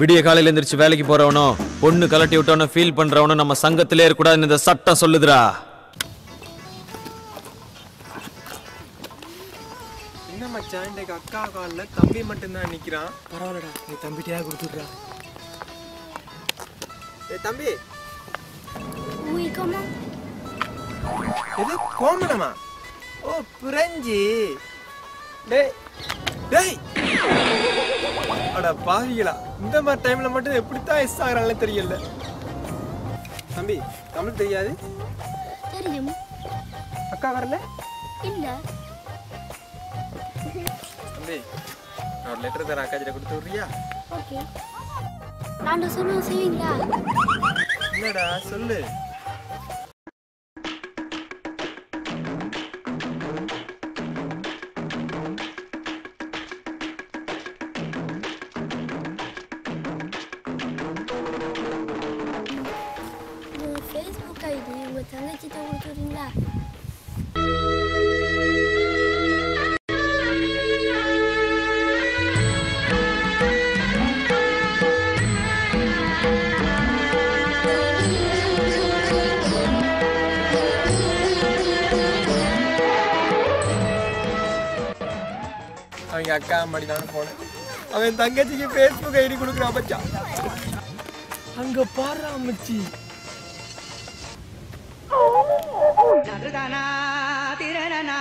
விடிய காலையில எந்திரிச்சு வேலைக்கு போறவனோ பொண்ணு கலட்டி விட்டவனோ ஃபீல் பண்றவனோ நம்ம சங்கத்திலே இருக்கக்கூடாதுன்னு இந்த சட்டம் சொல்லுதுடா. என்ன மச்சான் இன்னைக்கு அக்கா காலில் தம்பி மட்டும்தான் நிற்கிறான். பரவாயில்லடா, நீ தம்பிட்டியாக கொடுத்துட்றா. ஏ தம்பி, எது கோமணமா? ஓ புரஞ்சி. டேய் டேய், அட பாவிகளா, இந்த மாதிரி டைம்ல மட்டும் எப்படித்தான் எஸ் ஆகிறாங்களே தெரியல. தம்பி தமிழ் தெரியாது? தெரியும். அக்கா வரல? இல்ல. தம்பி நான் ஒரு லெட்டர் தரேன், அக்கா கிட்ட கொடுத்து விடுறியா? ஓகே. நான் சொன்ன செய்வீங்களா? என்னடா சொல்லு. Facebook ID உங்க தங்கச்சிட்ட கொடுத்துறீங்களா? அவங்க அக்கா அம்மாடி நானும் போனேன். அவன் தங்கச்சிக்கு Facebook ஐடி கொடுக்குறான் மச்சான். அங்க பாரு அம்மச்சி. திரணனா